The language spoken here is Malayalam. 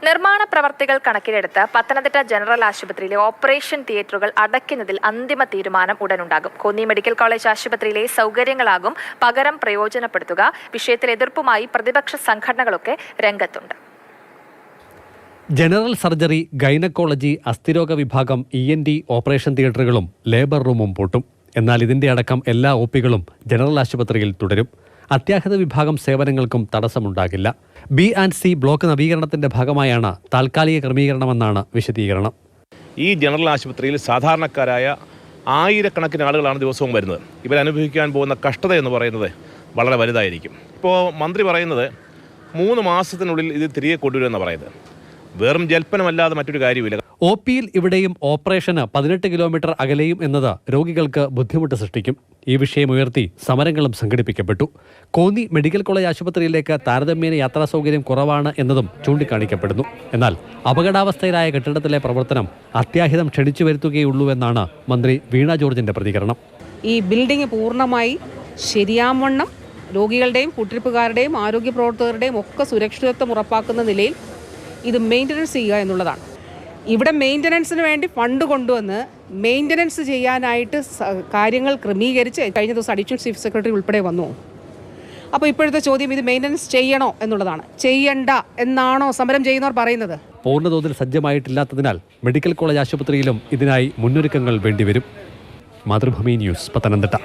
നിർമ്മാണ പ്രവർത്തികൾ കണക്കിലെടുത്ത് പത്തനംതിട്ട ജനറൽ ആശുപത്രിയിലെ ഓപ്പറേഷൻ തിയേറ്ററുകൾ അടയ്ക്കുന്നതിൽ അന്തിമ തീരുമാനം ഉടനുണ്ടാകും. കോന്നി മെഡിക്കൽ കോളേജ് ആശുപത്രിയിലെ സൗകര്യങ്ങളാകും പകരം പ്രയോജനപ്പെടുത്തുക. വിഷയത്തിൽ എതിർപ്പുമായി പ്രതിപക്ഷ സംഘടനകളൊക്കെ രംഗത്തുണ്ട്. ജനറൽ സർജറി, ഗൈനക്കോളജി, അസ്ഥിരോഗ വിഭാഗം, ENT ഓപ്പറേഷൻ തിയേറ്ററുകളും ലേബർ റൂമും പൂട്ടും. എന്നാൽ ഇതിന്റെ അടക്കം എല്ലാ OPകളും ജനറൽ ആശുപത്രിയിൽ തുടരും. അത്യാഹിത വിഭാഗം സേവനങ്ങൾക്കും തടസ്സമുണ്ടാകില്ല. B&C ബ്ലോക്ക് നവീകരണത്തിന്റെ ഭാഗമായാണ് താൽക്കാലിക ക്രമീകരണമെന്നാണ് വിശദീകരണം. ഈ ജനറൽ ആശുപത്രിയിൽ സാധാരണക്കാരായ ആയിരക്കണക്കിന് ആളുകളാണ് ദിവസവും വരുന്നത്. ഇവരനുഭവിക്കാൻ പോകുന്ന കഷ്ടത എന്ന് പറയുന്നത് വളരെ വലുതായിരിക്കും. ഇപ്പോൾ മന്ത്രി പറയുന്നത് 3 മാസത്തിനുള്ളിൽ ഇത് തിരികെ കൊണ്ടുവരുമെന്ന് പറയുന്നത് വെറും ജൽപ്പനമല്ലാതെ മറ്റൊരു കാര്യമില്ല. OPയിൽ ഇവിടെയും ഓപ്പറേഷന് 18 കിലോമീറ്റർ അകലെയും എന്നത് രോഗികൾക്ക് ബുദ്ധിമുട്ട് സൃഷ്ടിക്കും. ഈ വിഷയം ഉയർത്തി സമരങ്ങളും സംഘടിപ്പിക്കപ്പെട്ടു. കോന്നി മെഡിക്കൽ കോളേജ് ആശുപത്രിയിലേക്ക് താരതമ്യേന യാത്രാ സൗകര്യം കുറവാണ് എന്നതും ചൂണ്ടിക്കാണിക്കപ്പെടുന്നു. എന്നാൽ അപകടാവസ്ഥയിലായ കെട്ടിടത്തിലെ പ്രവർത്തനം അത്യാഹിതം ക്ഷണിച്ചു വരുത്തുകയുള്ളൂവെന്നാണ് മന്ത്രി വീണ ജോർജിന്റെ പ്രതികരണം. ഈ ബിൽഡിംഗ് പൂർണ്ണമായി ശരിയാവണ്ണം രോഗികളുടെയും കുട്ടിരിപ്പുകാരുടെയും ആരോഗ്യ പ്രവർത്തകരുടെയും ഒക്കെ സുരക്ഷിതത്വം ഉറപ്പാക്കുന്ന നിലയിൽ ഇത് മെയിൻ്റനൻസ് ചെയ്യുക എന്നുള്ളതാണ്. ഇവിടെ മെയിൻ്റനൻസിന് വേണ്ടി ഫണ്ട് കൊണ്ടുവന്ന് മെയിൻ്റനൻസ് ചെയ്യാനായിട്ട് കാര്യങ്ങൾ ക്രമീകരിച്ച് കഴിഞ്ഞ ദിവസം അഡീഷണൽ ചീഫ് സെക്രട്ടറി ഉൾപ്പെടെ വന്നു. അപ്പോൾ ഇപ്പോഴത്തെ ചോദ്യം ഇത് മെയിൻ്റനൻസ് ചെയ്യണോ എന്നുള്ളതാണ്. ചെയ്യണ്ട എന്നാണോ സമരം ചെയ്യുന്നവർ പറയുന്നത്? പൂർണ്ണതോതിൽ സജ്ജമായിട്ടില്ലാത്തതിനാൽ മെഡിക്കൽ കോളേജ് ആശുപത്രിയിലും ഇതിനായി മുന്നൊരുക്കങ്ങൾ വേണ്ടിവരും. മാതൃഭൂമി ന്യൂസ്, പത്തനംതിട്ട.